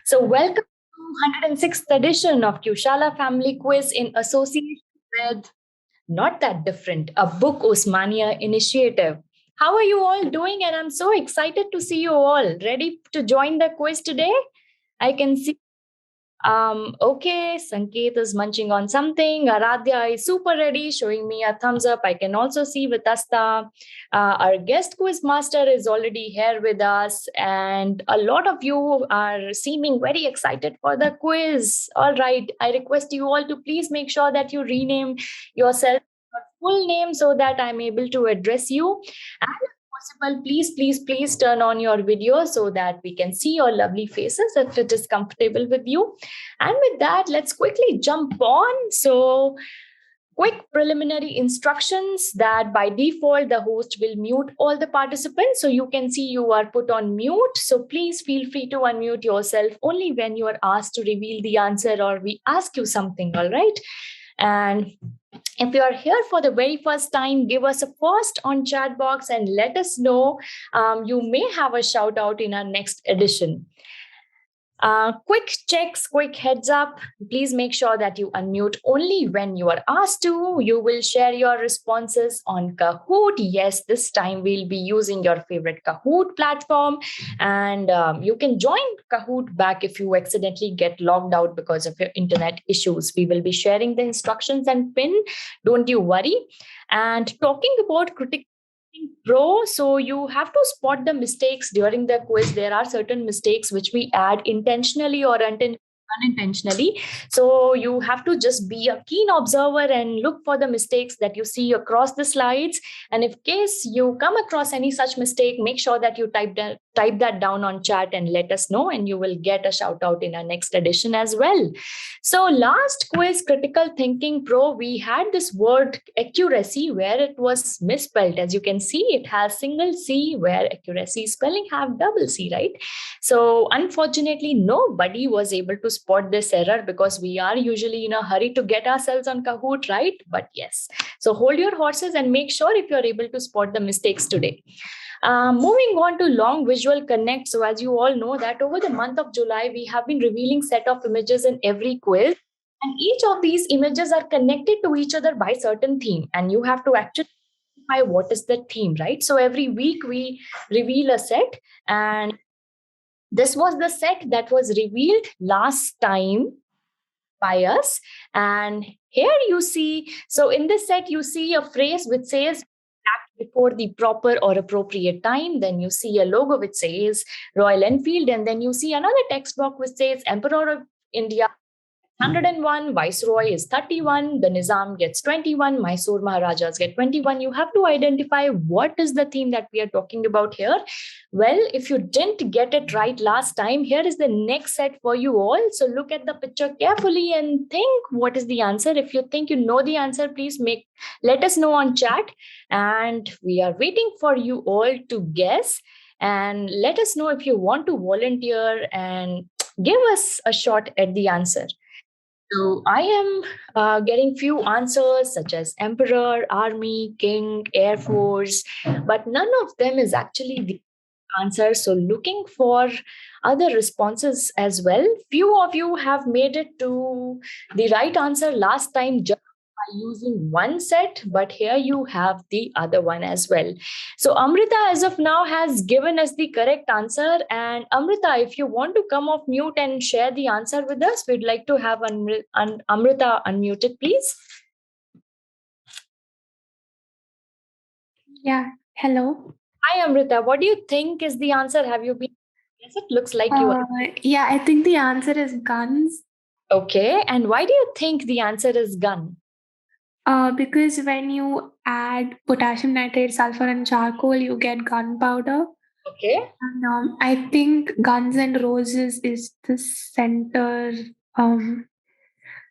So, welcome to 106th edition of QShala Family Quiz in association with Not That Different, a Bookosmania initiative. How are you all doing? And I'm so excited to see you all ready to join the quiz today. I can see okay, Sanket is munching on something. Aradhya is super ready, showing me a thumbs up. I can also see Vitasta. Our guest quiz master is already here with us, and a lot of you are seeming very excited for the quiz. All right, I request you all to please make sure that you rename yourself your full name so that I'm able to address you. And possible, please turn on your video so that we can see your lovely faces if it is comfortable with you. And with that, let's quickly jump on. So, quick preliminary instructions that by default the host will mute all the participants. So you can see you are put on mute. So please feel free to unmute yourself only when you are asked to reveal the answer or we ask you something. All right. And if you are here for the very first time, give us a post on chat box and let us know. You may have a shout out in our next edition. Quick checks, quick heads up. Please make sure that you unmute only when you are asked to. You will share your responses on Kahoot. Yes, this time we'll be using your favorite Kahoot platform. And you can join Kahoot back if you accidentally get logged out because of your internet issues. We will be sharing the instructions and pin. Don't you worry. And talking about critical pro, so you have to spot the mistakes during the quiz. There are certain mistakes which we add intentionally or unintentionally, so you have to just be a keen observer and look for the mistakes that you see across the slides. And if case you come across any such mistake, make sure that you type that down on chat and let us know, and you will get a shout out in our next edition as well. So last quiz, critical thinking pro, we had this word accuracy where it was misspelled. As you can see, it has single C where accuracy spelling have double C, right? So unfortunately, nobody was able to spot this error because we are usually in a hurry to get ourselves on Kahoot, right? But yes, so hold your horses and make sure if you're able to spot the mistakes today. Moving on to long visual connect. So as you all know that over the month of July, we have been revealing set of images in every quiz. And each of these images are connected to each other by certain theme. And you have to actually identify what is the theme, right? So every week we reveal a set, and this was the set that was revealed last time by us. And here you see, so in this set, you see a phrase which says act before the proper or appropriate time. Then you see a logo which says Royal Enfield. And then you see another text box which says Emperor of India 101, Viceroy is 31, the Nizam gets 21, Mysore Maharajas get 21. You have to identify what is the theme that we are talking about here. Well, if you didn't get it right last time, here is the next set for you all. So look at the picture carefully and think what is the answer. If you think you know the answer, please let us know on chat. And we are waiting for you all to guess. And let us know if you want to volunteer and give us a shot at the answer. So I am getting few answers such as emperor, army, king, air force, but none of them is actually the answer. So looking for other responses as well. Few of you have made it to the right answer last time just by using one set, but here you have the other one as well. So Amrita as of now has given us the correct answer. And Amrita, if you want to come off mute and share the answer with us, we'd like to have Amrita unmuted, please. Yeah, hello. Hi Amrita, what do you think is the answer? Have you been? Yes, it looks like you are. Yeah, I think the answer is guns. Okay, and why do you think the answer is gun? Because when you add potassium nitrate, sulfur, and charcoal, you get gunpowder. Okay. And I think Guns N' Roses is the center.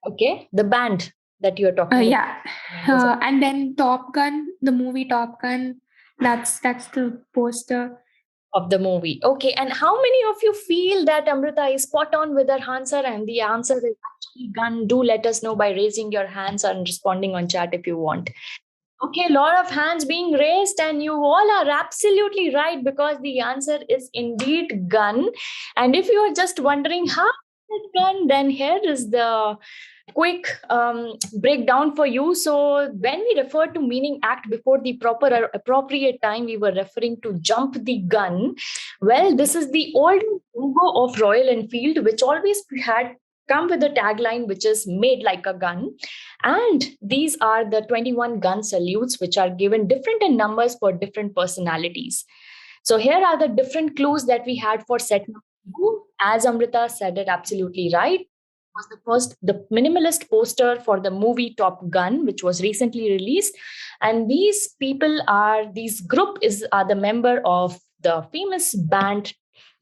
Okay, the band that you're talking about. Yeah. And then Top Gun, the movie Top Gun, that's the poster of the movie. Okay, and how many of you feel that Amrita is spot on with her answer and the answer is actually gun? Do let us know by raising your hands and responding on chat if you want. Okay, a lot of hands being raised, and you all are absolutely right because the answer is indeed gun. And if you are just wondering how is it gun, then here is the quick breakdown for you. So, when we refer to meaning act before the proper appropriate time, we were referring to jump the gun. Well, this is the old logo of Royal Enfield, which always had come with a tagline which is made like a gun. And these are the 21 gun salutes, which are given different in numbers for different personalities. So here are the different clues that we had for set number two. As Amrita said it absolutely right, was the minimalist poster for the movie Top Gun, which was recently released. And these group are the member of the famous band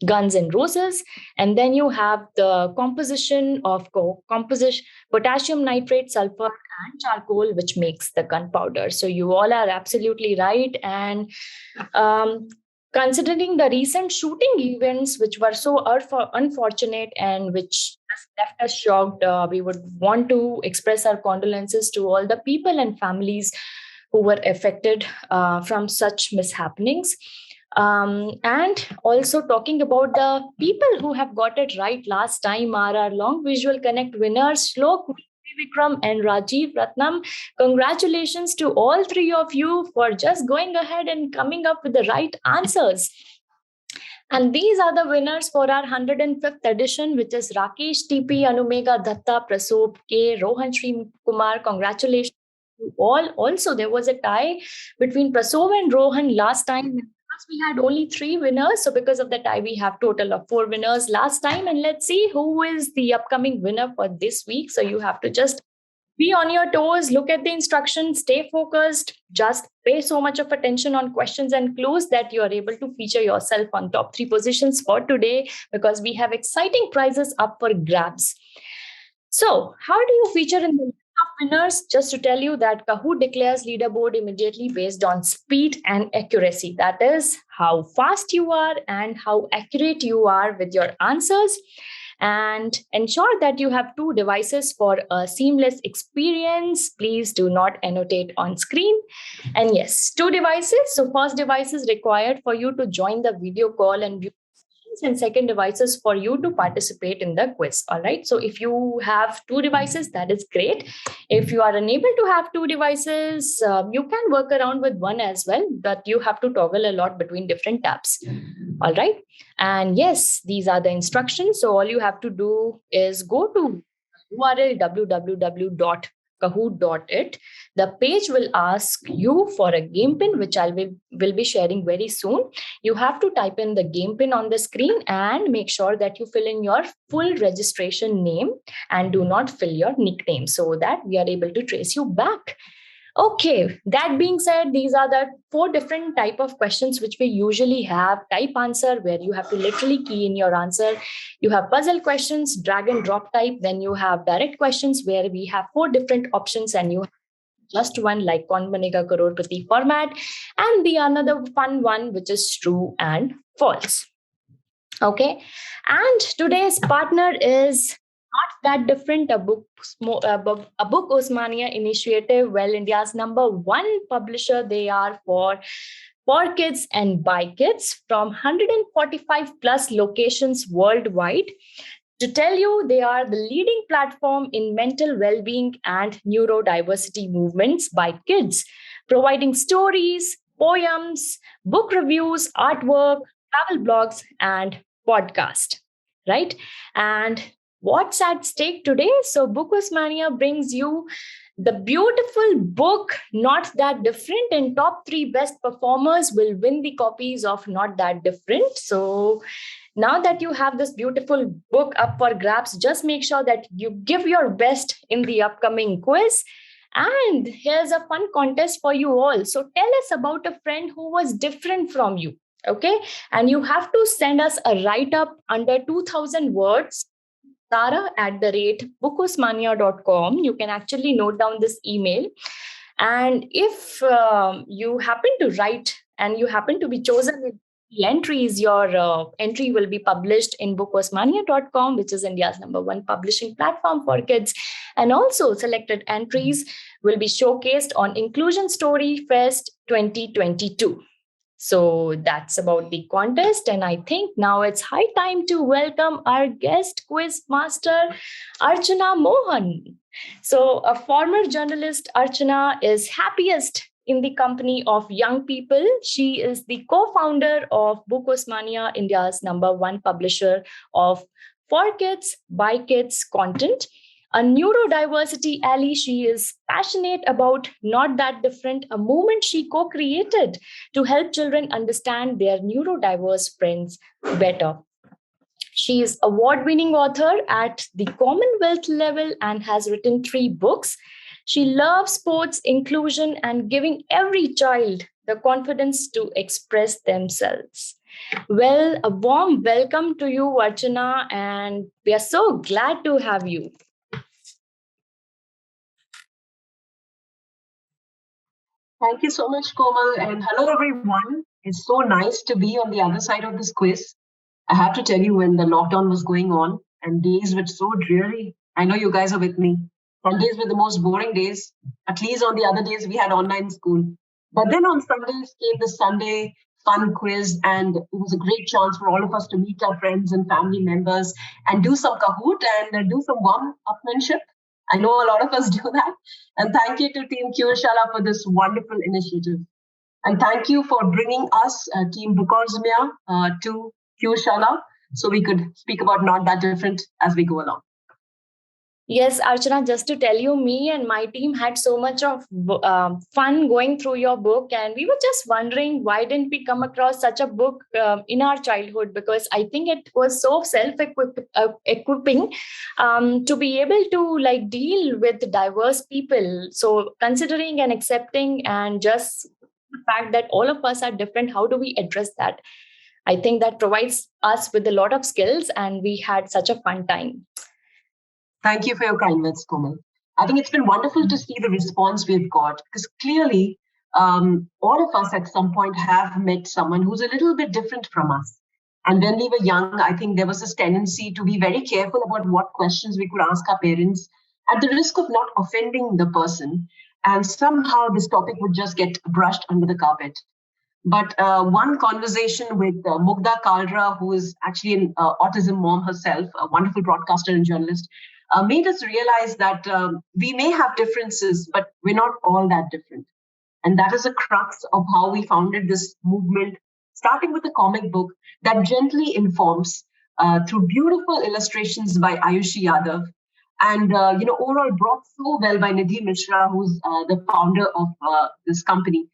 Guns N' Roses. And then you have the composition of composition potassium nitrate, sulfur, and charcoal, which makes the gunpowder. So you all are absolutely right. And um, considering the recent shooting events, which were so unfortunate and which has left us shocked, we would want to express our condolences to all the people and families who were affected from such mishappenings. And also talking about the people who have got it right last time are our long visual connect winners, Shlok, Vikram, and Rajiv Ratnam. Congratulations to all three of you for just going ahead and coming up with the right answers. And these are the winners for our 105th edition, which is Rakesh TP, Anumega Datta, Prasop K, Rohan Sri Kumar. Congratulations to all. Also, there was a tie between Prasop and Rohan last time. We had only three winners. So because of the tie, we have total of four winners last time. And let's see who is the upcoming winner for this week. So you have to just be on your toes, look at the instructions, stay focused, just pay so much of attention on questions and clues that you are able to feature yourself on top three positions for today because we have exciting prizes up for grabs. So, how do you feature in the list of winners? Just to tell you that Kahoot declares leaderboard immediately based on speed and accuracy. That is how fast you are and how accurate you are with your answers. And ensure that you have two devices for a seamless experience. Please do not annotate on screen. And yes, two devices. So first device is required for you to join the video call and view, and second devices for you to participate in the quiz. All right. So if you have two devices, that is great. If you are unable to have two devices, you can work around with one as well, but you have to toggle a lot between different tabs. All right. And yes, these are the instructions. So all you have to do is go to URL www.kahoot.it. The page will ask you for a game pin, which will be sharing very soon. You have to type in the game pin on the screen and make sure that you fill in your full registration name and do not fill your nickname so that we are able to trace you back. Okay, that being said, these are the four different type of questions which we usually have. Type answer, where you have to literally key in your answer. You have puzzle questions, drag and drop type. Then you have direct questions where we have four different options and you have just one like Kaun Banega Crorepati format. And the another fun one, which is true and false. Okay. And today's partner is not that different. A Bookosmania initiative. Well, India's number one publisher. They are for kids and by kids from 145 plus locations worldwide. To tell you, they are the leading platform in mental well-being and neurodiversity movements by kids, providing stories, poems, book reviews, artwork, travel blogs, and podcast, right? And what's at stake today? So, Bookosmania brings you the beautiful book, Not That Different, and top three best performers will win the copies of Not That Different. So, now that you have this beautiful book up for grabs, just make sure that you give your best in the upcoming quiz. And here's a fun contest for you all. So tell us about a friend who was different from you. Okay. And you have to send us a write up under 2000 words. Tara at the rate bookosmania.com. You can actually note down this email. And if you happen to write and you happen to be chosen with the entries, your entry will be published in bookosmania.com, which is India's number one publishing platform for kids. And also, selected entries will be showcased on Inclusion Story Fest 2022. So that's about the contest. And I think now it's high time to welcome our guest quiz master, Archana Mohan. So, a former journalist, Archana is happiest in the company of young people. She is the co founder of Bookosmania, India's number one publisher of for kids, by kids content. A neurodiversity ally, she is passionate about Not That Different, a movement she co created to help children understand their neurodiverse friends better. She is award-winning author at the Commonwealth level and has written 3 books. She loves sports, inclusion, and giving every child the confidence to express themselves. Well, a warm welcome to you, Archana, and we are so glad to have you. Thank you so much, Komal, and hello, everyone. It's so nice to be on the other side of this quiz. I have to tell you, when the lockdown was going on and days were so dreary, I know you guys are with me. Sundays were the most boring days. At least on the other days, we had online school. But then on Sundays came the Sunday fun quiz, and it was a great chance for all of us to meet our friends and family members and do some Kahoot and do some warm-upmanship. I know a lot of us do that. And thank you to Team QShala for this wonderful initiative. And thank you for bringing us, Team Bookosmia, to QShala so we could speak about Not That Different as we go along. Yes, Archana, just to tell you, me and my team had so much of fun going through your book. And we were just wondering, why didn't we come across such a book in our childhood? Because I think it was so self-equipping to be able to like deal with diverse people. So considering and accepting and just the fact that all of us are different, how do we address that? I think that provides us with a lot of skills, and we had such a fun time. Thank you for your kind words, Komal. I think it's been wonderful to see the response we've got, because clearly all of us at some point have met someone who's a little bit different from us. And when we were young, I think there was this tendency to be very careful about what questions we could ask our parents at the risk of not offending the person. And somehow this topic would just get brushed under the carpet. But one conversation with Mugdha Kalra, who is actually an autism mom herself, a wonderful broadcaster and journalist, made us realize that we may have differences, but we're not all that different. And that is the crux of how we founded this movement, starting with a comic book that gently informs through beautiful illustrations by Ayushi Yadav. And, overall brought so well by Nidhi Mishra, who's the founder of this company.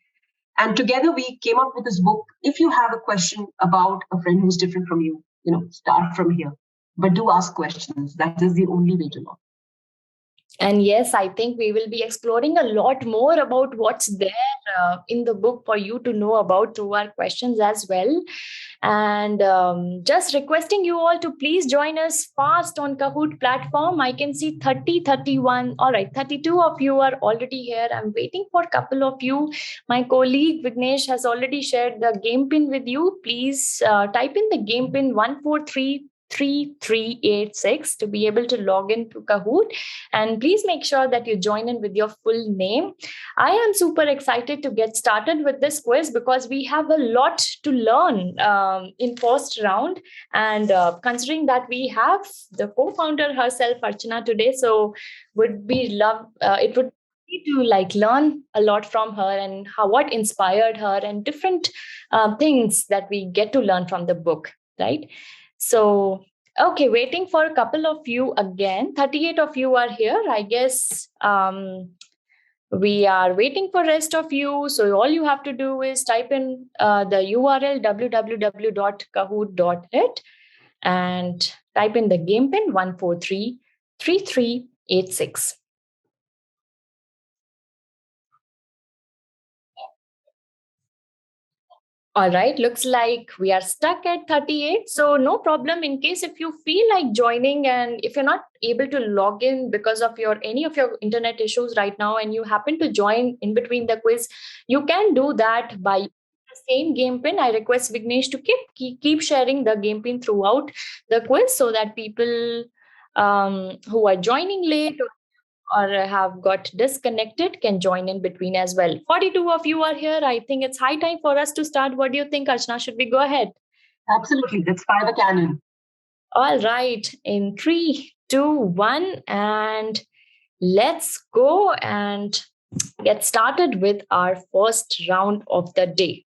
And together we came up with this book. If you have a question about a friend who's different from you, start from here. But do ask questions. That is the only way to learn. And yes, I think we will be exploring a lot more about what's there in the book for you to know about through our questions as well. And just requesting you all to please join us fast on Kahoot platform. I can see 30, 31. All right, 32 of you are already here. I'm waiting for a couple of you. My colleague Vignesh has already shared the game pin with you. Please type in the game pin 1433386 to be able to log in to Kahoot. And please make sure that you join in with your full name. I am super excited to get started with this quiz because we have a lot to learn in first round. And considering that we have the co-founder herself, Archana, today, so it would be to learn a lot from her and what inspired her and different things that we get to learn from the book, right? So, okay, waiting for a couple of you again. 38 of you are here. I guess we are waiting for rest of you. So all you have to do is type in the URL www.kahoot.it and type in the game pin 1433386. All right, looks like we are stuck at 38. So no problem in case if you feel like joining and if you're not able to log in because of any of your internet issues right now and you happen to join in between the quiz, you can do that by the same game pin. I request Vignesh to keep sharing the game pin throughout the quiz so that people who are joining late or have got disconnected can join in between as well. 42 of you are here. I think it's high time for us to start. What do you think, Archana? Should we go ahead? Absolutely. Let's fire the cannon. All right. In 3, 2, 1, and let's go and get started with our first round of the day.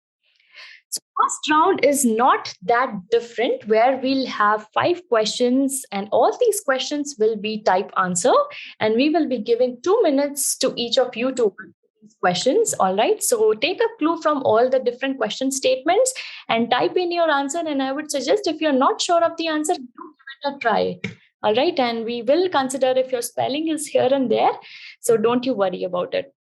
So first round is not that different, where we'll have 5 questions and all these questions will be type answer, and we will be giving 2 minutes to each of you to answer these questions. All right. So take a clue from all the different question statements and type in your answer. And I would suggest, if you're not sure of the answer, do give it a try. All right. And we will consider if your spelling is here and there. So don't you worry about it.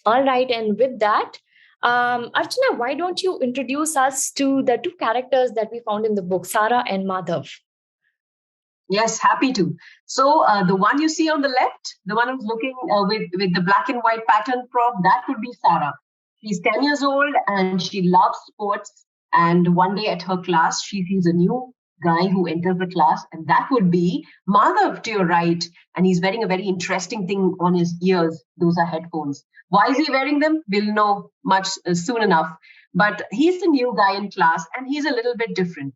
All right. And with that, Archana, why don't you introduce us to the 2 characters that we found in the book, Sarah and Madhav? Yes, happy to. So the one you see on the left, the one who's looking with the black and white pattern prop, that would be Sarah. She's 10 years old and she loves sports. And one day at her class, she sees a new guy who enters the class, and that would be Madhav to your right. And he's wearing a very interesting thing on his ears. Those are headphones. Why is he wearing them? We'll know much soon enough. But he's the new guy in class and he's a little bit different.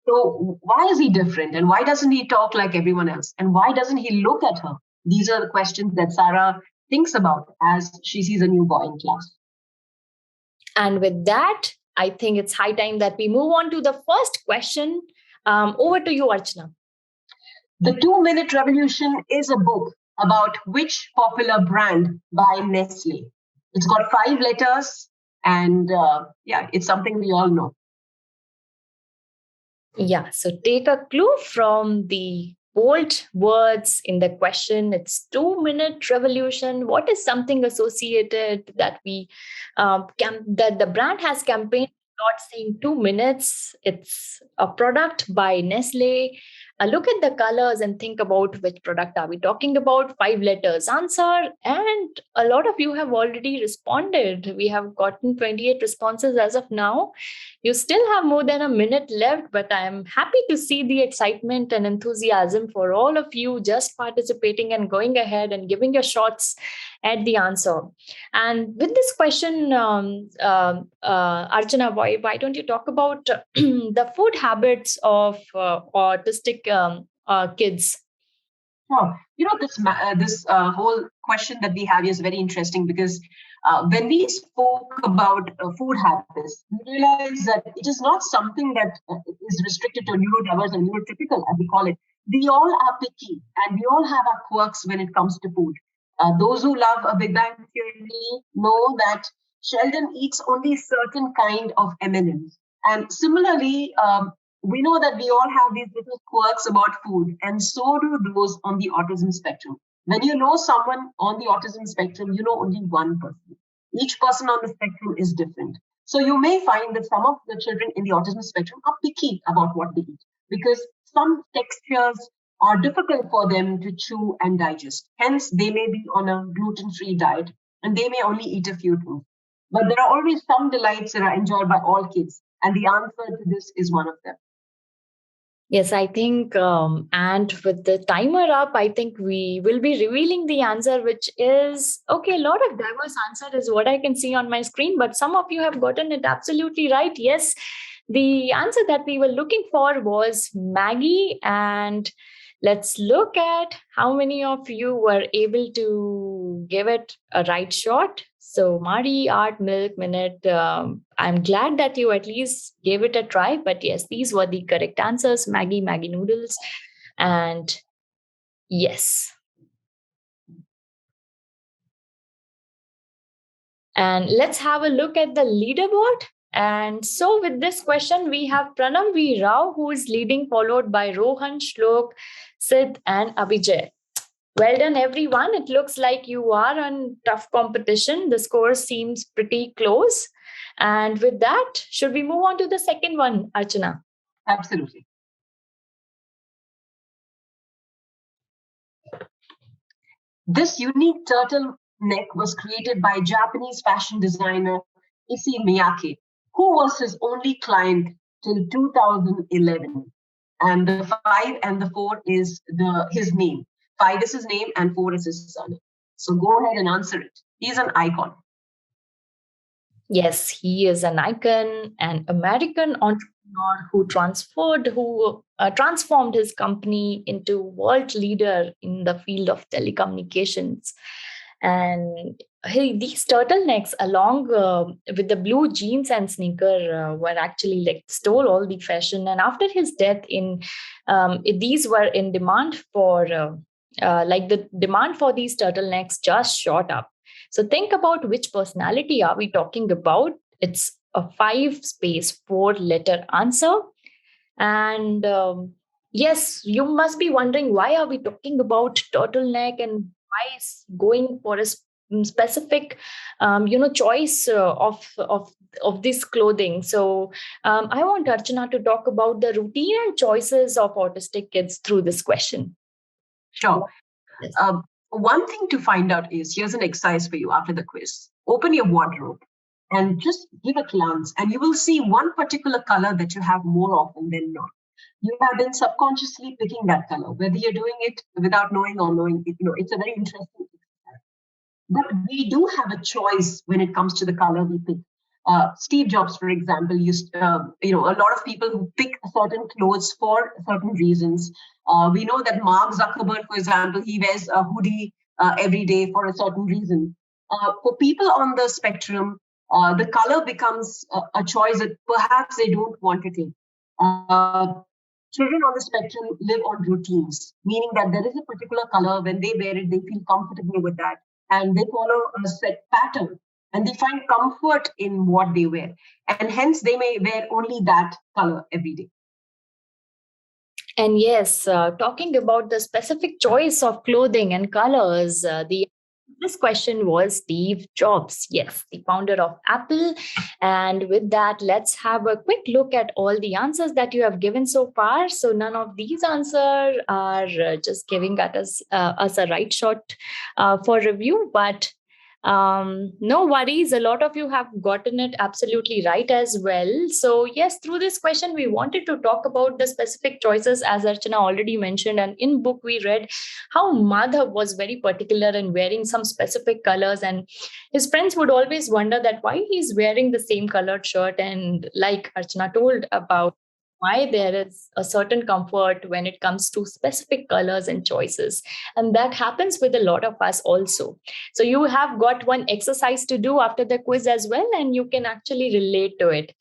So why is he different? And why doesn't he talk like everyone else? And why doesn't he look at her? These are the questions that Sarah thinks about as she sees a new boy in class. And with that, I think it's high time that we move on to the first question. Over to you, Archana. The 2-Minute Revolution is a book about which popular brand by Nestle. It's got 5 letters and it's something we all know. Yeah, so take a clue from the bold words in the question. It's 2-Minute Revolution. What is something associated that that the brand has campaigned? Not saying 2 minutes. It's a product by Nestle. Look at the colors and think about which product are we talking about. 5 letters answer. And a lot of you have already responded. We have gotten 28 responses as of now. You still have more than a minute left, but I'm happy to see the excitement and enthusiasm for all of you just participating and going ahead and giving your shots at the answer. And with this question, Archana, why don't you talk about the food habits of autistic kids? Oh, this whole question that we have is very interesting because when we spoke about food habits, we realized that it is not something that is restricted to neurodiverse and neurotypical, as we call it. We all are picky and we all have our quirks when it comes to food. Those who love a Big Bang Theory know that Sheldon eats only certain kind of M&Ms. And similarly, we know that we all have these little quirks about food, and so do those on the autism spectrum. When you know someone on the autism spectrum, you know only one person. Each person on the spectrum is different. So you may find that some of the children in the autism spectrum are picky about what they eat because some textures are difficult for them to chew and digest. Hence, they may be on a gluten-free diet and they may only eat a few things. But there are always some delights that are enjoyed by all kids. And the answer to this is one of them. Yes, I think, and with the timer up, I think we will be revealing the answer, which is, okay, a lot of diverse answer is what I can see on my screen, but some of you have gotten it absolutely right. Yes, the answer that we were looking for was Maggie, and let's look at how many of you were able to give it a right shot. So Mari, Art, Milk, Minute, I'm glad that you at least gave it a try. But yes, these were the correct answers. Maggie noodles. And yes. And let's have a look at the leaderboard. And so with this question, we have Pranam V. Rao, who is leading, followed by Rohan, Shlok, Sid, and Abhijay. Well done, everyone. It looks like you are on tough competition. The score seems pretty close. And with that, should we move on to the second one, Archana? Absolutely. This unique turtleneck was created by Japanese fashion designer Issey Miyake, who was his only client till 2011. And the 5 and the 4 is his name. 5 is his name and 4 is his surname. So go ahead and answer it. He's an icon. Yes, he is an icon, an American entrepreneur who transformed his company into world leader in the field of telecommunications. And these turtlenecks, along with the blue jeans and sneaker, were actually like stole all the fashion. And after his death, these were in demand for like the demand for these turtlenecks just shot up. So think about which personality are we talking about. It's a 4-letter answer. And yes, you must be wondering, why are we talking about turtleneck and why is going for a specific choice of this clothing. So I want Archana to talk about the routine and choices of autistic kids through this question. Sure. Yes. One thing to find out is, here's an exercise for you after the quiz. Open your wardrobe and just give a glance, and you will see one particular color that you have more often than not. You have been subconsciously picking that color, whether you're doing it without knowing or knowing it. It's a very interesting exercise. But we do have a choice when it comes to the color we pick. Steve Jobs, for example, used, a lot of people who pick certain clothes for certain reasons. We know that Mark Zuckerberg, for example, he wears a hoodie every day for a certain reason. For people on the spectrum, the color becomes a choice that perhaps they don't want to take. Children on the spectrum live on routines, meaning that there is a particular color. When they wear it, they feel comfortable with that, and they follow a set pattern, and they find comfort in what they wear, and hence they may wear only that color every day. And yes, talking about the specific choice of clothing and colors, this question was Steve Jobs, yes, the founder of Apple. And with that, let's have a quick look at all the answers that you have given so far. So none of these answers are just giving us a right shot for review, but no worries. A lot of you have gotten it absolutely right as well. So yes, through this question, we wanted to talk about the specific choices, as Archana already mentioned. And in book, we read how Madhav was very particular in wearing some specific colors, and his friends would always wonder that why he's wearing the same colored shirt. And like Archana told about, why there is a certain comfort when it comes to specific colors and choices. And that happens with a lot of us also. So you have got one exercise to do after the quiz as well, and you can actually relate to it.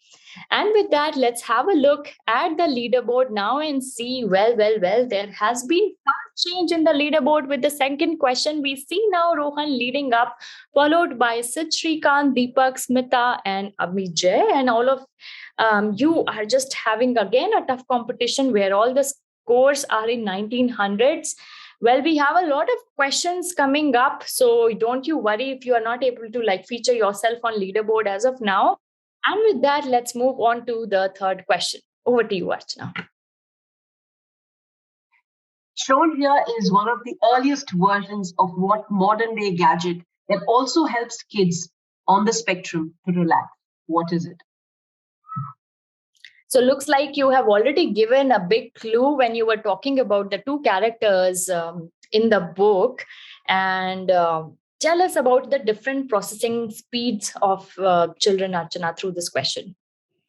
And with that, let's have a look at the leaderboard now and see, well, there has been some change in the leaderboard with the second question. We see now Rohan leading up, followed by Sid Shrikant, Deepak, Smita, and Abhijay. And all of you are just having again a tough competition where all the scores are in 1900s. Well, we have a lot of questions coming up, so don't you worry if you are not able to feature yourself on leaderboard as of now. And with that, let's move on to the third question. Over to you, Archana. Shown here is one of the earliest versions of what modern day gadget that also helps kids on the spectrum to relax. What is it? So looks like you have already given a big clue when you were talking about the two characters in the book. And tell us about the different processing speeds of children, Archana, through this question.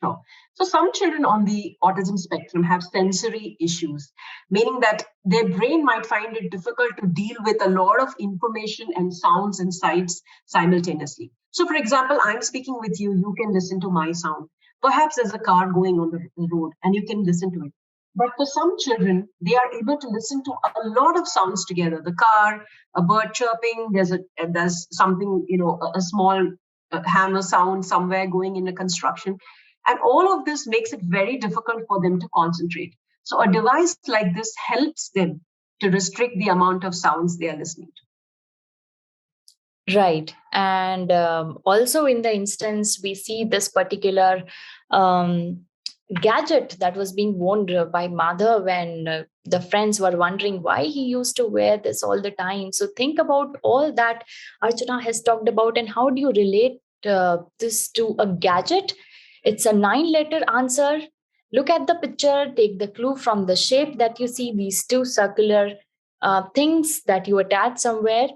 Sure. So some children on the autism spectrum have sensory issues, meaning that their brain might find it difficult to deal with a lot of information and sounds and sights simultaneously. So for example, I'm speaking with you, you can listen to my sound. Perhaps there's a car going on the road and you can listen to it. But for some children, they are able to listen to a lot of sounds together. The car, a bird chirping, there's something, a small hammer sound somewhere going in a construction. And all of this makes it very difficult for them to concentrate. So a device like this helps them to restrict the amount of sounds they are listening to. Right. And also in the instance, we see this particular gadget that was being worn by Madhav when the friends were wondering why he used to wear this all the time. So think about all that Archana has talked about, and how do you relate this to a gadget? It's a 9-letter answer. Look at the picture, take the clue from the shape that you see, these two circular things that you attach somewhere.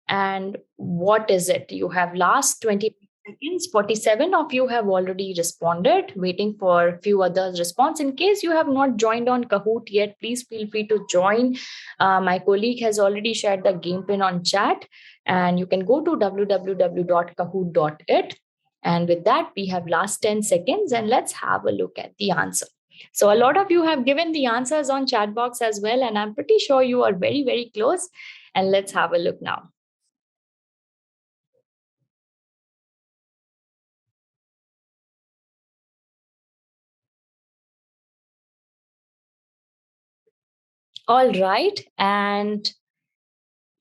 And what is it? You have last 20 seconds. 47 of you have already responded, waiting for a few others' response. In case you have not joined on Kahoot yet, please feel free to join. My colleague has already shared the game pin on chat, and you can go to www.kahoot.it. And with that, we have last 10 seconds, and let's have a look at the answer. So a lot of you have given the answers on chat box as well, and I'm pretty sure you are very, very close. And let's have a look now. All right. And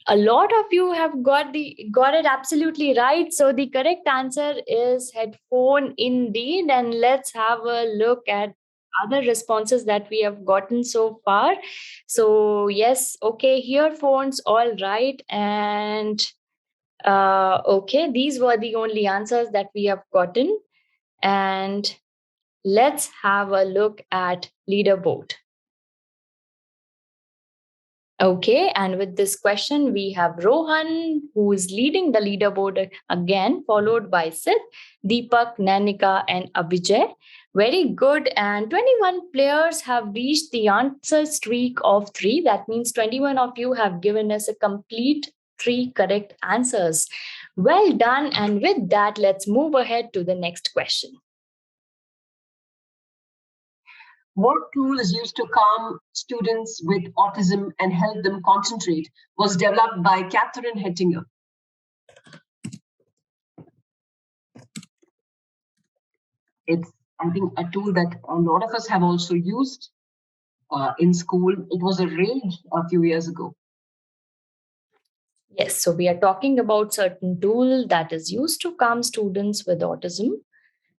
a lot of you have got it absolutely right. So the correct answer is headphone indeed. And let's have a look at other responses that we have gotten so far. So yes, okay, earphones, all right. And okay, these were the only answers that we have gotten. And let's have a look at leaderboard. Okay, and with this question, we have Rohan, who is leading the leaderboard again, followed by Sid, Deepak, Nanika, and Abhijay. Very good. And 21 players have reached the answer streak of 3. That means 21 of you have given us a complete 3 correct answers. Well done. And with that, let's move ahead to the next question. What tool is used to calm students with autism and help them concentrate was developed by Catherine Hettinger. It's, I think, a tool that a lot of us have also used in school. It was a rage a few years ago. Yes, so we are talking about certain tool that is used to calm students with autism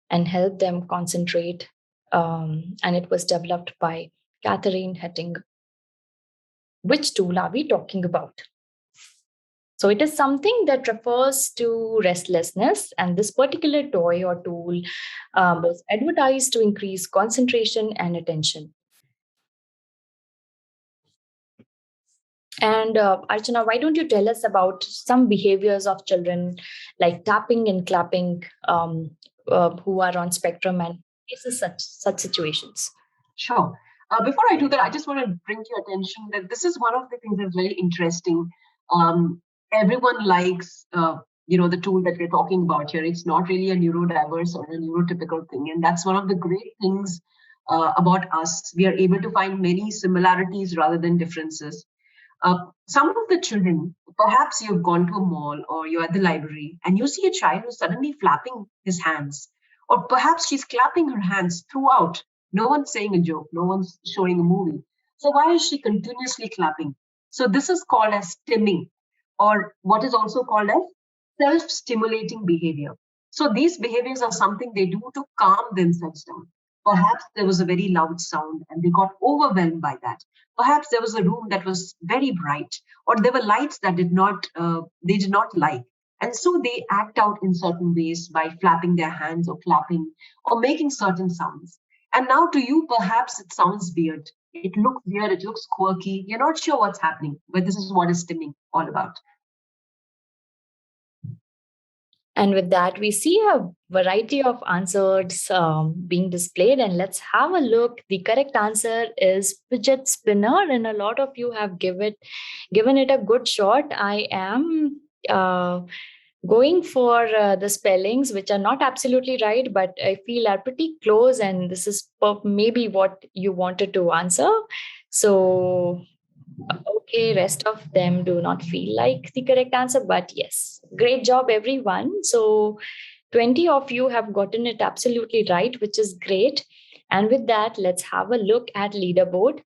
and help them concentrate. And it was developed by Catherine Hettinger. Which tool are we talking about? So it is something that refers to restlessness, and this particular toy or tool was advertised to increase concentration and attention. And Archana, why don't you tell us about some behaviors of children like tapping and clapping who are on spectrum and faces such situations? Sure. Before I do that, I just want to bring to your attention that this is one of the things that's very interesting. Everyone likes, the tool that we're talking about here. It's not really a neurodiverse or a neurotypical thing. And that's one of the great things about us. We are able to find many similarities rather than differences. Some of the children, perhaps you've gone to a mall or you're at the library and you see a child who's suddenly flapping his hands, or perhaps she's clapping her hands throughout. No one's saying a joke, no one's showing a movie. So why is she continuously clapping? So this is called as stimming, or what is also called as self-stimulating behavior. So these behaviors are something they do to calm themselves down. Perhaps there was a very loud sound and they got overwhelmed by that. Perhaps there was a room that was very bright, or there were lights that they did not like. And so they act out in certain ways by flapping their hands or clapping or making certain sounds. And now to you, perhaps it sounds weird. It looks weird, it looks quirky. You're not sure what's happening, but this is what is stimming all about. And with that, we see a variety of answers being displayed. And let's have a look. The correct answer is fidget spinner. And a lot of you have given it a good shot. I am going for the spellings, which are not absolutely right, but I feel are pretty close. And this is maybe what you wanted to answer. So okay, rest of them do not feel like the correct answer, but yes, great job, everyone. So 20 of you have gotten it absolutely right, which is great. And with that, let's have a look at leaderboard.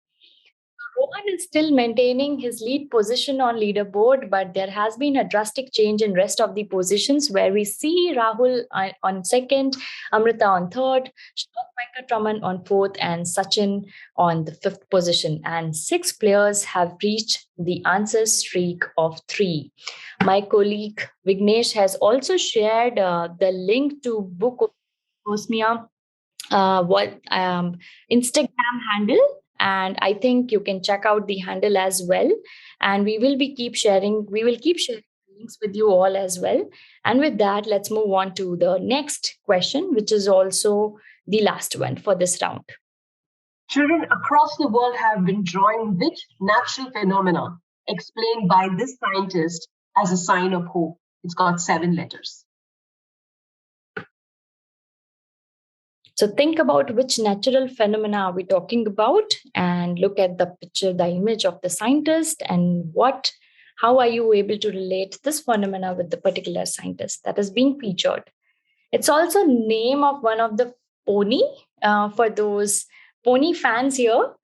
Rohan is still maintaining his lead position on leaderboard, but there has been a drastic change in rest of the positions where we see Rahul on second, Amrita on third, Venkatraman on fourth, and Sachin on the fifth position. And 6 players have reached the answer streak of 3. My colleague Vignesh has also shared the link to Bookosmia Instagram handle. And I think you can check out the handle as well. And we will keep sharing links with you all as well. And with that, let's move on to the next question, which is also the last one for this round. Children across the world have been drawing which natural phenomena explained by this scientist as a sign of hope? It's got 7 letters. So think about which natural phenomena are we talking about, and look at the picture, the image of the scientist, and how are you able to relate this phenomena with the particular scientist that is being featured. It's also name of one of the pony, for those pony fans here.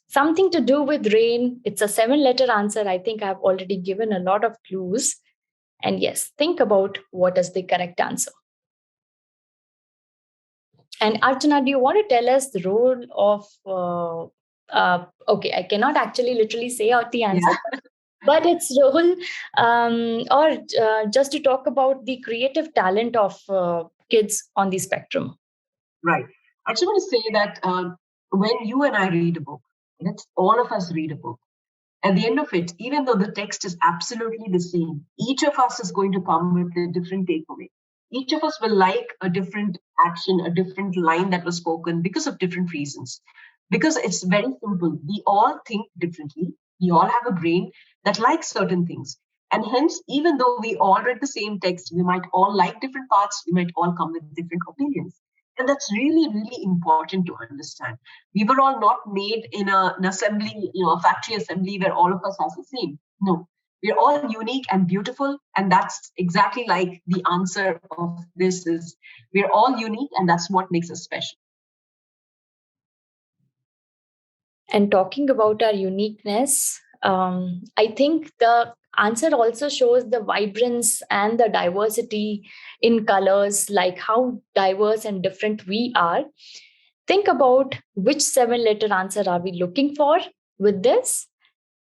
Something to do with rain. It's a 7-letter answer. I think I've already given a lot of clues. And yes, think about what is the correct answer. And Archana, do you want to tell us the role of, okay, I cannot actually literally say out the answer, but its role, or just to talk about the creative talent of kids on the spectrum. Right. I just want to say that when you and I read a book, let's all of us read a book. At the end of it, even though the text is absolutely the same, each of us is going to come with a different takeaway. Each of us will like a different action, a different line that was spoken because of different reasons. Because it's very simple. We all think differently. We all have a brain that likes certain things. And hence, even though we all read the same text, we might all like different parts. We might all come with different opinions. And that's really, really important to understand. We were all not made in an assembly, a factory assembly where all of us are the same. No, we're all unique and beautiful. And that's exactly like the answer of this is we're all unique, and that's what makes us special. And talking about our uniqueness, I think the answer also shows the vibrance and the diversity in colors, like how diverse and different we are. Think about which 7-letter answer are we looking for with this.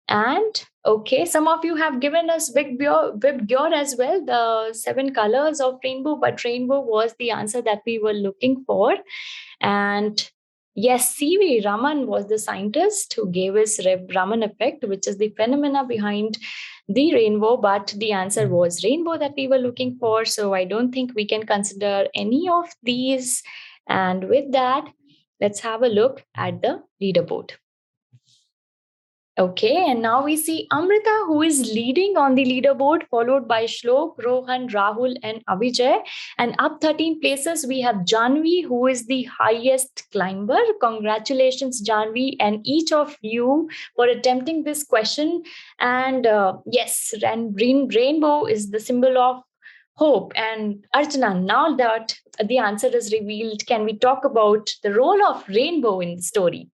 And okay, some of you have given us Vibgyor as well, the 7 colors of rainbow, but rainbow was the answer that we were looking for. And yes, C.V. Raman was the scientist who gave us Raman effect, which is the phenomena behind the rainbow, but the answer was rainbow that we were looking for. So I don't think we can consider any of these. And with that, let's have a look at the leaderboard. Okay, and now we see Amrita, who is leading on the leaderboard, followed by Shlok, Rohan, Rahul, and Avijay. And up 13 places, we have Janvi, who is the highest climber. Congratulations, Janvi, and each of you for attempting this question. And yes, rainbow is the symbol of hope. And Archana, now that the answer is revealed, can we talk about the role of rainbow in the story?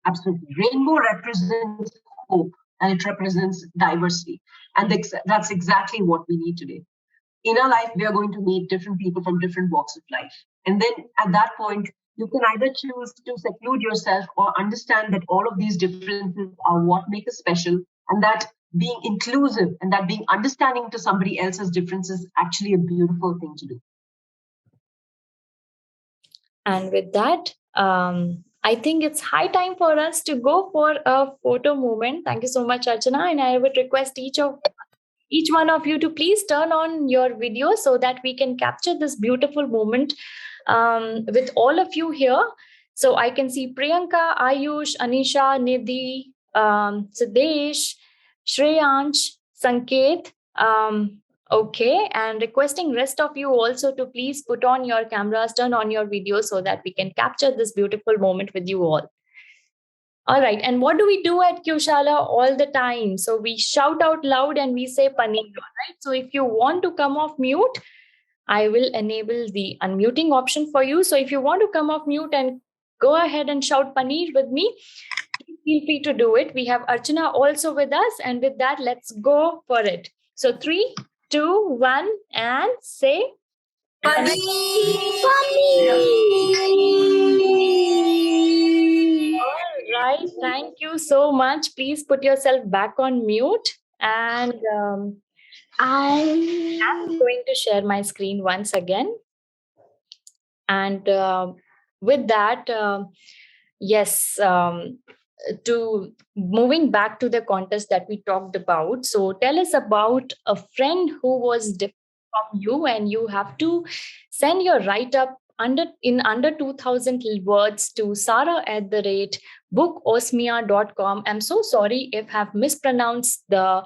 Absolutely. Rainbow represents hope, and it represents diversity. And that's exactly what we need today. In our life, we are going to meet different people from different walks of life. And then at that point, you can either choose to seclude yourself or understand that all of these differences are what make us special, and that being inclusive and that being understanding to somebody else's differences is actually a beautiful thing to do. And with that, I think it's high time for us to go for a photo moment. Thank you so much, Archana. And I would request each one of you to please turn on your video so that we can capture this beautiful moment with all of you here. So I can see Priyanka, Ayush, Anisha, Nidhi, Siddhesh, Shreyansh, Sanket. Okay, and requesting rest of you also to please put on your cameras, turn on your video so that we can capture this beautiful moment with you all. All right, and what do we do at QShala all the time? So we shout out loud and we say Paneer, right? So if you want to come off mute, I will enable the unmuting option for you. So if you want to come off mute and go ahead and shout Paneer with me, feel free to do it. We have Archana also with us, and with that, let's go for it. So 3, 2, 1, and say Paneer. All right, thank you so much. Please put yourself back on mute, and I am going to share my screen once again. And with that, Yes. To moving back to the contest that we talked about. So tell us about a friend who was different from you, and you have to send your write up under 2000 words to Sarah at the rate bookosmia.com. I'm so sorry if I've mispronounced the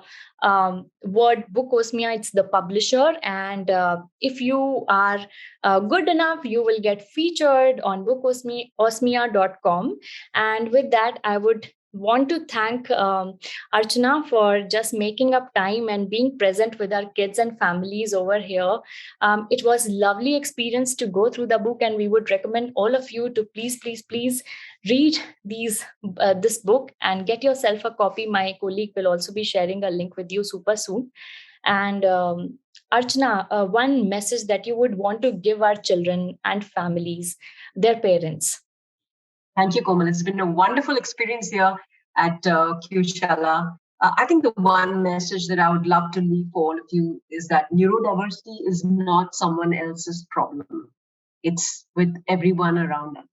word Bookosmia. It's the publisher, and if you are good enough, you will get featured on bookosmia.com. And with that, I would want to thank Archana for just making up time and being present with our kids and families over here. It was lovely experience to go through the book, and we would recommend all of you to please read this book and get yourself a copy. My colleague will also be sharing a link with you super soon. And Archana, one message that you would want to give our children and families, their parents. Thank you, Komal. It's been a wonderful experience here at QShala. I think the one message that I would love to leave for all of you is that neurodiversity is not someone else's problem. It's with everyone around us.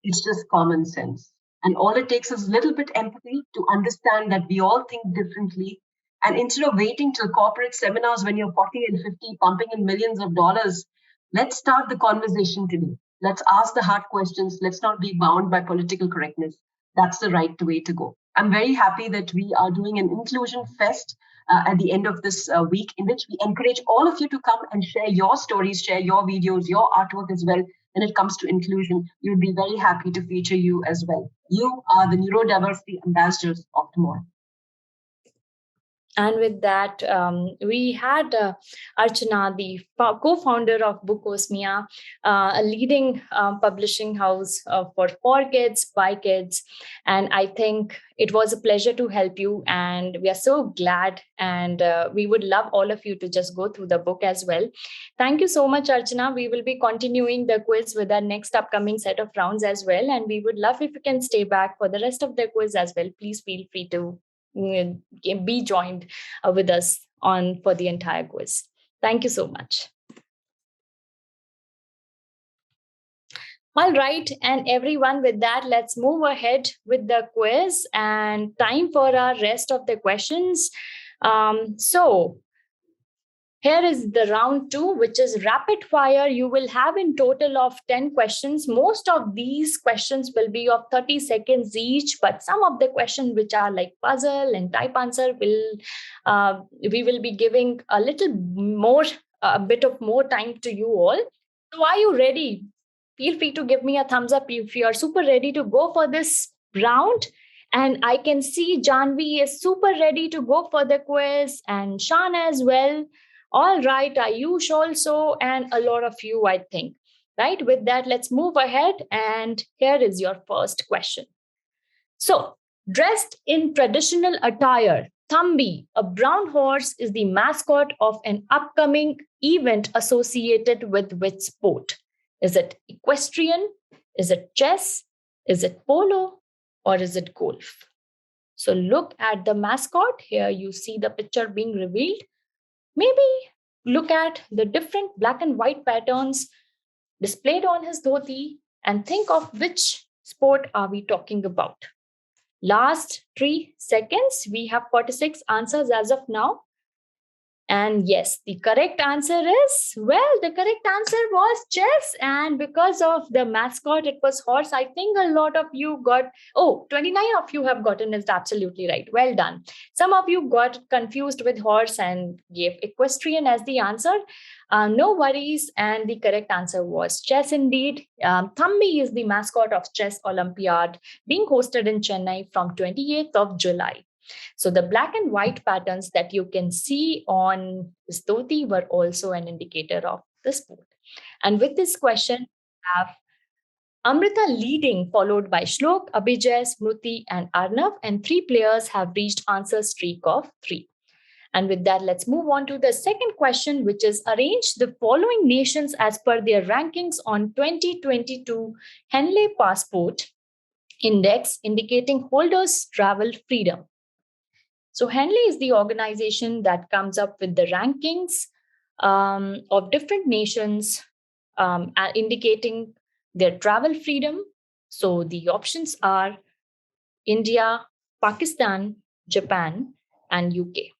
It's just common sense. And all it takes is a little bit empathy to understand that we all think differently. And instead of waiting till corporate seminars when you're 40 and 50, pumping in millions of dollars, let's start the conversation today. Let's ask the hard questions. Let's not be bound by political correctness. That's the right way to go. I'm very happy that we are doing an inclusion fest at the end of this week, in which we encourage all of you to come and share your stories, share your videos, your artwork as well. When it comes to inclusion, we would be very happy to feature you as well. You are the neurodiversity ambassadors of tomorrow. And with that, we had Archana, the co-founder of Bookosmia, a leading publishing house for kids, by kids. And I think it was a pleasure to help you. And we are so glad. And we would love all of you to just go through the book as well. Thank you so much, Archana. We will be continuing the quiz with our next upcoming set of rounds as well. And we would love if you can stay back for the rest of the quiz as well. Please feel free to be joined with us on for the entire quiz. Thank you so much. All right, and everyone, with that, let's move ahead with the quiz and time for our rest of the questions. So here is the round 2, which is rapid fire. You will have in total of 10 questions. Most of these questions will be of 30 seconds each, but some of the questions which are like puzzle and type answer we will be giving a little more, a bit of more time to you all. So are you ready? Feel free to give me a thumbs up if you are super ready to go for this round. And I can see Janvi is super ready to go for the quiz, and Shan as well. All right, Ayush also, and a lot of you, I think. Right, with that, let's move ahead. And here is your first question. So, dressed in traditional attire, Thambi, a brown horse, is the mascot of an upcoming event associated with which sport? Is it equestrian? Is it chess? Is it polo? Or is it golf? So, look at the mascot. Here you see the picture being revealed. Maybe look at the different black and white patterns displayed on his dhoti and think of which sport are we talking about. Last 3 seconds. We have 46 answers as of now. And yes, the correct answer is, the correct answer was chess. And because of the mascot, it was horse. I think a lot of you got, 29 of you have gotten it absolutely right. Well done. Some of you got confused with horse and gave equestrian as the answer. No worries. And the correct answer was chess indeed. Thambi is the mascot of Chess Olympiad being hosted in Chennai from 28th of July. So the black and white patterns that you can see on this dhoti were also an indicator of the sport. And with this question, we have Amrita leading, followed by Shlok, Abhijay, Smruti, and Arnav, and 3 players have reached answer streak of 3. And with that, let's move on to the second question, which is arrange the following nations as per their rankings on 2022 Henley Passport Index, indicating holders' travel freedom. So Henley is the organization that comes up with the rankings of different nations, indicating their travel freedom. So the options are India, Pakistan, Japan, and UK.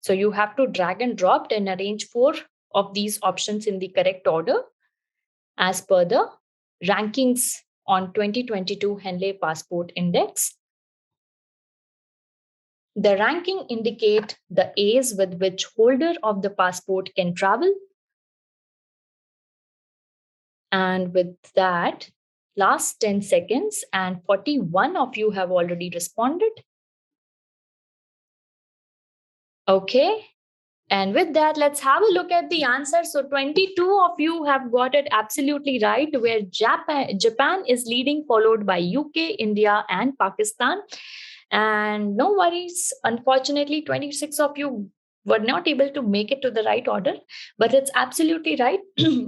So you have to drag and drop and arrange 4 of these options in the correct order as per the rankings on 2022 Henley Passport Index. The ranking indicate the A's with which holder of the passport can travel. And with that, last 10 seconds and 41 of you have already responded. Okay. And with that, let's have a look at the answer. So 22 of you have got it absolutely right, where Japan is leading, followed by UK, India, and Pakistan. And no worries, unfortunately, 26 of you were not able to make it to the right order, but it's absolutely right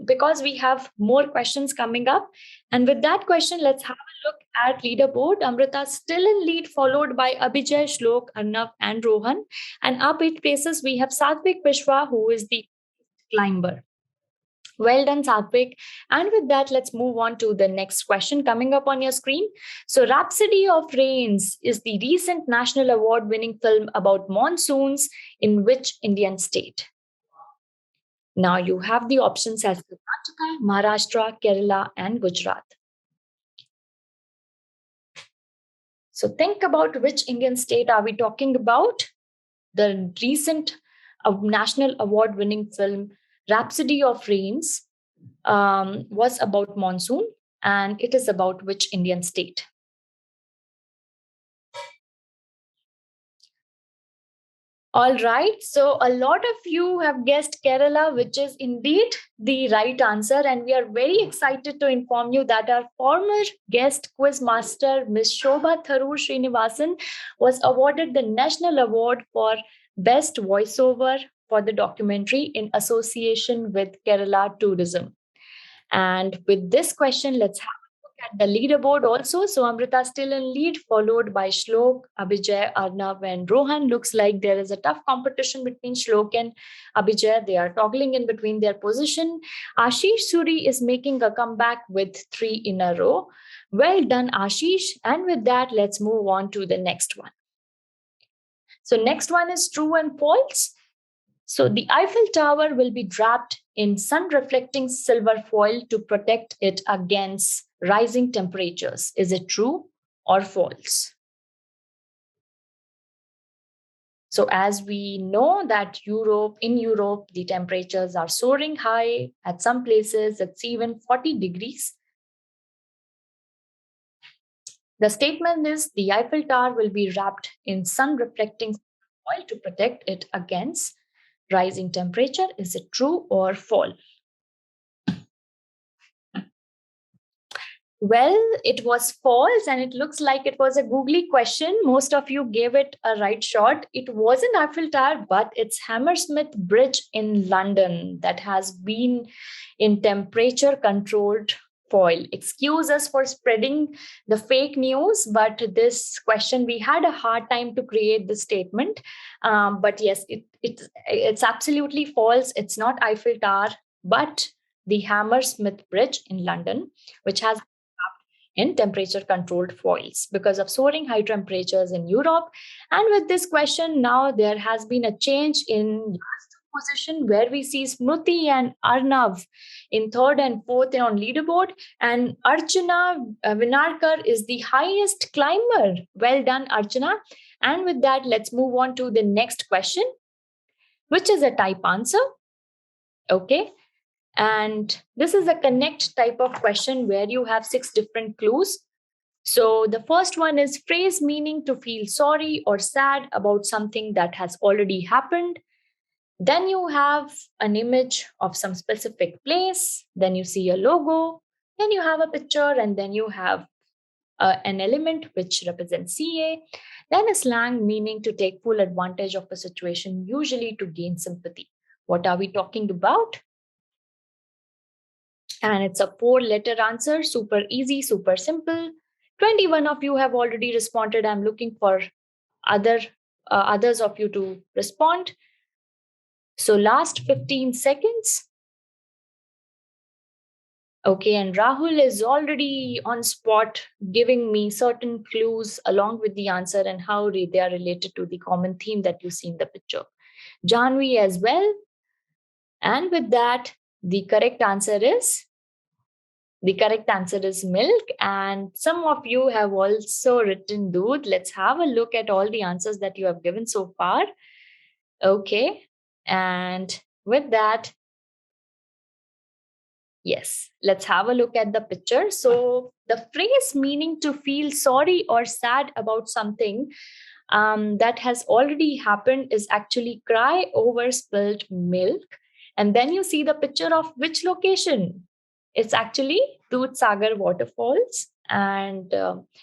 because we have more questions coming up. And with that question, let's have a look at leaderboard. Amrita still in lead, followed by Abhijay, Shlok, Arnav, and Rohan. And up 8 places, we have Satvik Vishwa, who is the climber. Well done, Satvik. And with that, let's move on to the next question coming up on your screen. So, Rhapsody of Rains is the recent national award winning film about monsoons in which Indian state? Now, you have the options as Karnataka, Maharashtra, Kerala, and Gujarat. So, think about which Indian state are we talking about? The recent national award winning film Rhapsody of Rains was about monsoon, and it is about which Indian state? All right, so a lot of you have guessed Kerala, which is indeed the right answer. And we are very excited to inform you that our former guest quiz master, Ms. Shobha Tharoor Srinivasan, was awarded the National Award for Best Voiceover for the documentary in association with Kerala Tourism. And with this question, let's have a look at the leaderboard also. So Amrita still in lead, followed by Shlok, Abhijay, Arnav, and Rohan. Looks like there is a tough competition between Shlok and Abhijay. They are toggling in between their position. Ashish Suri is making a comeback with 3 in a row. Well done, Ashish. And with that, let's move on to the next one. So next one is true and false. So the Eiffel Tower will be wrapped in sun-reflecting silver foil to protect it against rising temperatures. Is it true or false? So as we know that in Europe, the temperatures are soaring high. At some places, it's even 40 degrees. The statement is the Eiffel Tower will be wrapped in sun-reflecting foil to protect it against rising temperature. Is it true or false? Well, it was false, and it looks like it was a googly question. Most of you gave it a right shot. It wasn't Eiffel Tower, but it's Hammersmith Bridge in London that has been in temperature controlled foil. Excuse us for spreading the fake news, but this question, we had a hard time to create the statement. But yes, it's absolutely false. It's not Eiffel Tower, but the Hammersmith Bridge in London, which has in temperature controlled foils because of soaring high temperatures in Europe. And with this question, now there has been a change in last position where we see Smruti and Arnav in third and fourth on leaderboard. And Archana Vinarkar is the highest climber. Well done, Archana. And with that, let's move on to the next question, which is a type answer. Okay. And this is a connect type of question where you have 6 different clues. So the first one is phrase meaning to feel sorry or sad about something that has already happened. Then you have an image of some specific place. Then you see a logo. Then you have a picture, and then you have an element which represents CA. Then a slang meaning to take full advantage of a situation, usually to gain sympathy. What are we talking about? And it's a 4-letter answer, super easy, super simple. 21 of you have already responded. I'm looking for others of you to respond. So last 15 seconds. Okay, and Rahul is already on spot giving me certain clues along with the answer and how they are related to the common theme that you see in the picture. Janvi as well. And with that, the correct answer is milk. And some of you have also written doodh. Let's have a look at all the answers that you have given so far. Okay. And with that, yes, let's have a look at the picture. So the phrase meaning to feel sorry or sad about something that has already happened is actually cry over spilled milk. And then you see the picture of which location? It's actually Sagar waterfalls. And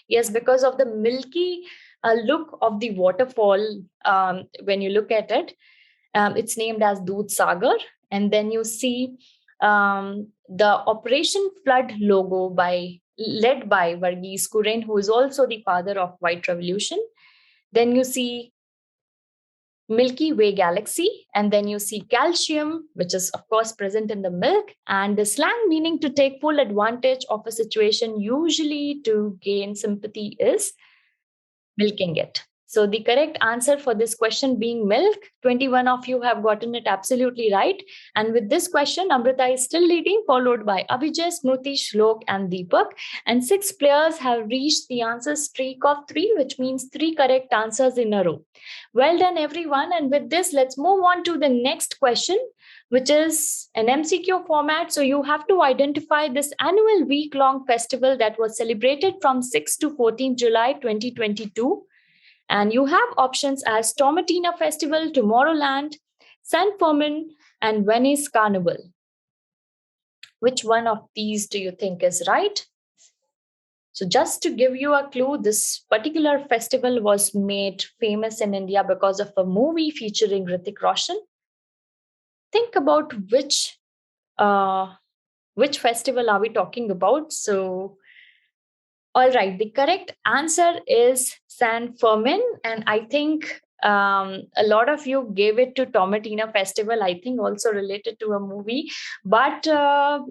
yes, because of the milky look of the waterfall, when you look at it, it's named as Sagar. And then you see the Operation Flood logo led by Varghese Kuren, who is also the father of White Revolution. Then you see Milky Way galaxy, and then you see calcium, which is of course present in the milk, and the slang meaning to take full advantage of a situation, usually to gain sympathy, is milking it. So the correct answer for this question being milk, 21 of you have gotten it absolutely right. And with this question, Amrita is still leading, followed by Abhijay, Smruti, Shlok, and Deepak. And 6 players have reached the answer streak of 3, which means 3 correct answers in a row. Well done, everyone. And with this, let's move on to the next question, which is an MCQ format. So you have to identify this annual week-long festival that was celebrated from 6 to 14 July 2022. And you have options as Tomatina Festival, Tomorrowland, San Fermin, and Venice Carnival. Which one of these do you think is right? So just to give you a clue, this particular festival was made famous in India because of a movie featuring Hrithik Roshan. Think about which festival are we talking about? So, all right, the correct answer is San Fermin, and I think a lot of you gave it to Tomatina Festival. I think also related to a movie, but the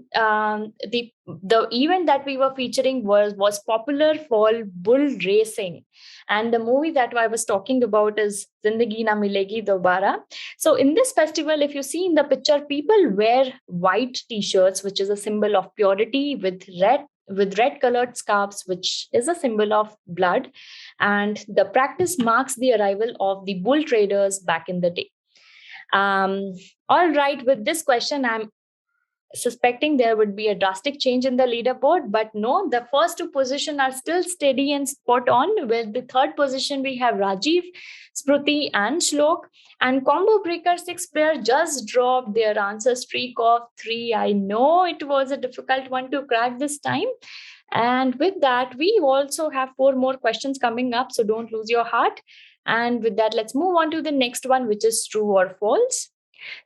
event that we were featuring was popular for bull racing, and the movie that I was talking about is Zindagi Na Milegi Dobara. So in this festival, if you see in the picture, people wear white t-shirts, which is a symbol of purity, with red colored scarves, which is a symbol of blood. And the practice marks the arrival of the bull traders back in the day. All right, with this question, I'm suspecting there would be a drastic change in the leaderboard, but no, the first 2 positions are still steady and spot on. With the 3rd position, we have Rajiv, Smruti, and Shlok. And Combo Breaker 6 player just dropped their answer streak of 3. I know it was a difficult one to crack this time. And with that, we also have 4 more questions coming up, so don't lose your heart. And with that, let's move on to the next one, which is true or false.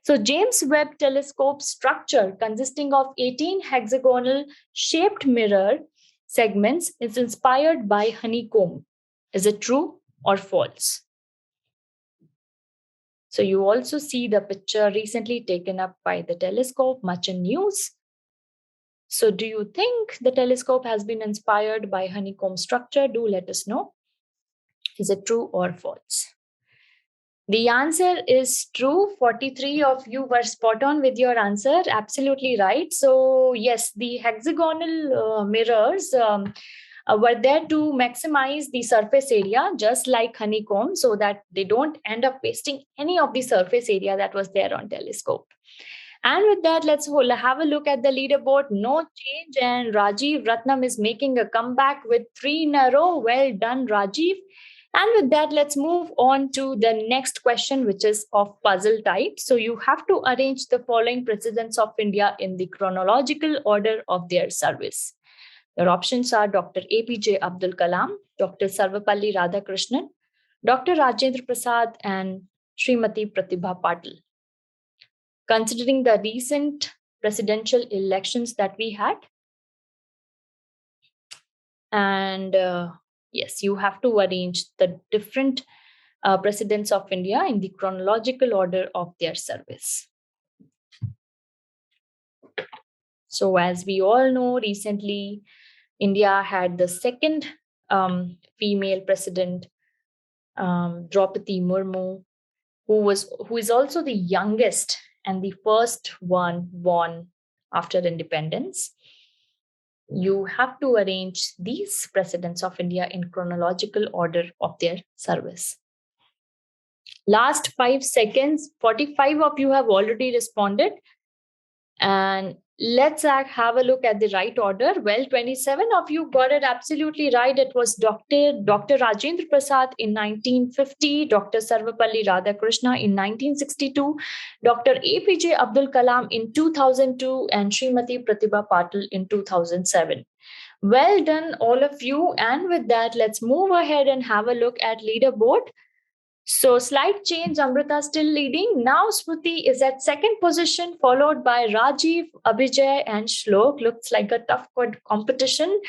So James Webb Telescope structure consisting of 18 hexagonal shaped mirror segments is inspired by honeycomb. Is it true or false? So you also see the picture recently taken up by the telescope, much in news. So do you think the telescope has been inspired by honeycomb structure? Do let us know. Is it true or false? The answer is true. 43 of you were spot on with your answer. Absolutely right. So, yes, the hexagonal mirrors were there to maximize the surface area, just like honeycomb, so that they don't end up wasting any of the surface area that was there on telescope. And with that, let's have a look at the leaderboard. No change. And Rajiv Ratnam is making a comeback with 3 in a row. Well done, Rajiv. And with that, let's move on to the next question, which is of puzzle type. So you have to arrange the following presidents of India in the chronological order of their service. Your options are Dr. APJ Abdul Kalam, Dr. Sarvapalli Radhakrishnan, Dr. Rajendra Prasad, and Srimati Pratibha Patil. Considering the recent presidential elections that we had, and yes, you have to arrange the different presidents of India in the chronological order of their service. So, as we all know, recently India had the second female president, Draupadi Murmu, who is also the youngest and the first one born after independence. You have to arrange these presidents of India in chronological order of their service. Last 5 seconds, 45 of you have already responded. And let's have a look at the right order. Well, 27 of you got it absolutely right. It was Dr. Rajendra Prasad in 1950, Dr. Sarvapalli Radhakrishna in 1962, Dr. APJ Abdul Kalam in 2002, and Srimati Pratibha Patil in 2007. Well done, all of you. And with that, let's move ahead and have a look at leaderboard. So slight change, Amrita still leading. Now Smriti is at second position, followed by Rajiv, Abhijay, and Shlok. Looks like a tough competition.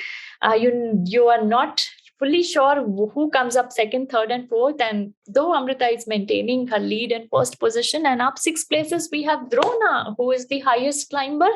You are not fully sure who comes up second, third, and fourth. And though Amrita is maintaining her lead in first position, and up 6 places, we have Drona, who is the highest climber.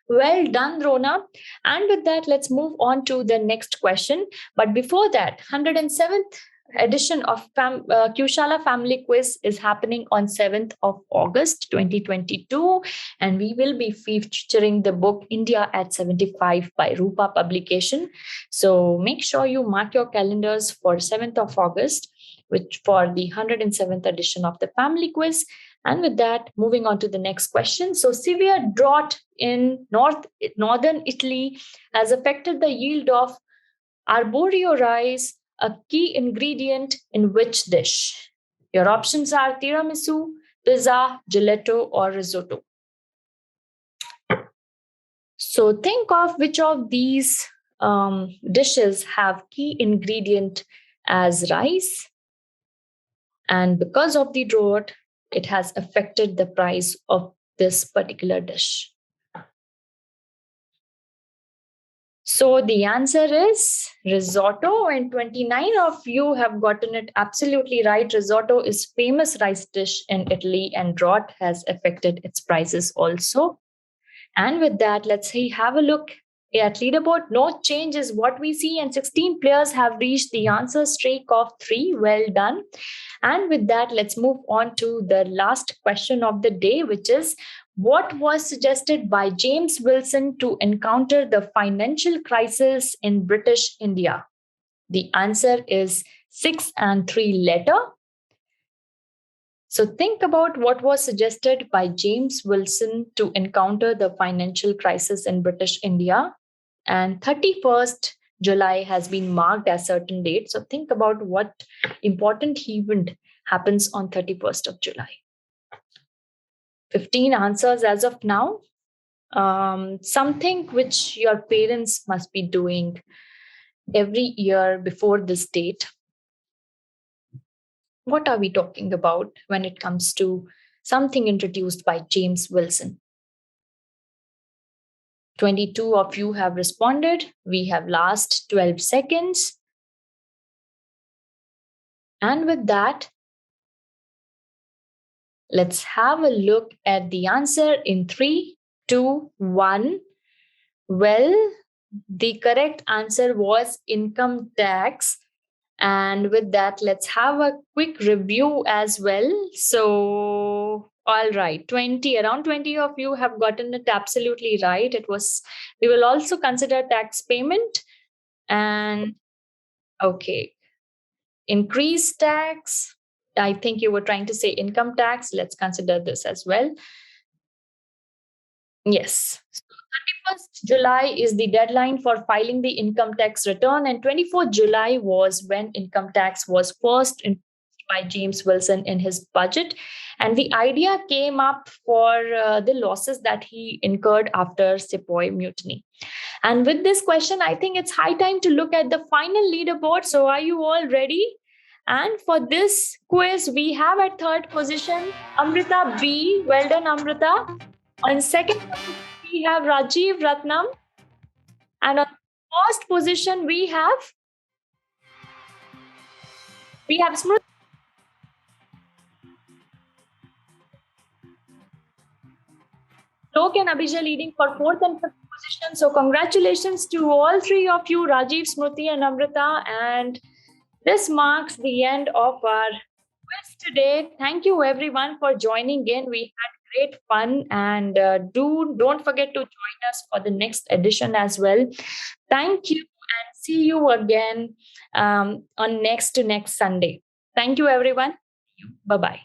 Well done, Drona. And with that, let's move on to the next question. But before that, 107th edition of QShala Family Quiz is happening on 7th of August 2022, and we will be featuring the book India at 75 by Rupa Publication. So make sure you mark your calendars for 7th of August, which for the 107th edition of the Family Quiz. And with that, moving on to the next question. So severe drought in northern Italy has affected the yield of arborio rice, a key ingredient in which dish? Your options are tiramisu, pizza, gelato, or risotto. So think of which of these dishes have key ingredient as rice. And because of the drought, it has affected the price of this particular dish. So the answer is risotto, and 29 of you have gotten it absolutely right. Risotto is famous rice dish in Italy, and drought has affected its prices also. And with that, let's have a look at leaderboard. No change is what we see, and 16 players have reached the answer streak of 3. Well done. And with that, let's move on to the last question of the day, which is, what was suggested by James Wilson to encounter the financial crisis in British India? The answer is 6 and 3 letter. So think about what was suggested by James Wilson to encounter the financial crisis in British India. And 31st July has been marked as certain date. So think about what important event happens on 31st of July. 15 answers as of now. Something which your parents must be doing every year before this date. What are we talking about when it comes to something introduced by James Wilson? 22 of you have responded. We have last 12 seconds. And with that, let's have a look at the answer in 3, 2, 1. Well, the correct answer was income tax. And with that, let's have a quick review as well. So, all right, around 20 of you have gotten it absolutely right. We will also consider tax payment and, okay, increased tax. I think you were trying to say income tax. Let's consider this as well. Yes. 31st July is the deadline for filing the income tax return, and 24th July was when income tax was first introduced by James Wilson in his budget. And the idea came up for the losses that he incurred after Sepoy Mutiny. And with this question, I think it's high time to look at the final leaderboard. So are you all ready? And for this quiz, we have at third position Amrita B. Well done, Amrita. On second position, we have Rajiv Ratnam. And on first position, we have Smriti. Lok and Abhijay leading for 4th and 5th position. So congratulations to all three of you, Rajiv, Smruti and Amrita. And this marks the end of our quiz today. Thank you everyone for joining in. We had great fun, and don't forget to join us for the next edition as well. Thank you, and see you again on next Sunday. Thank you everyone. Bye bye.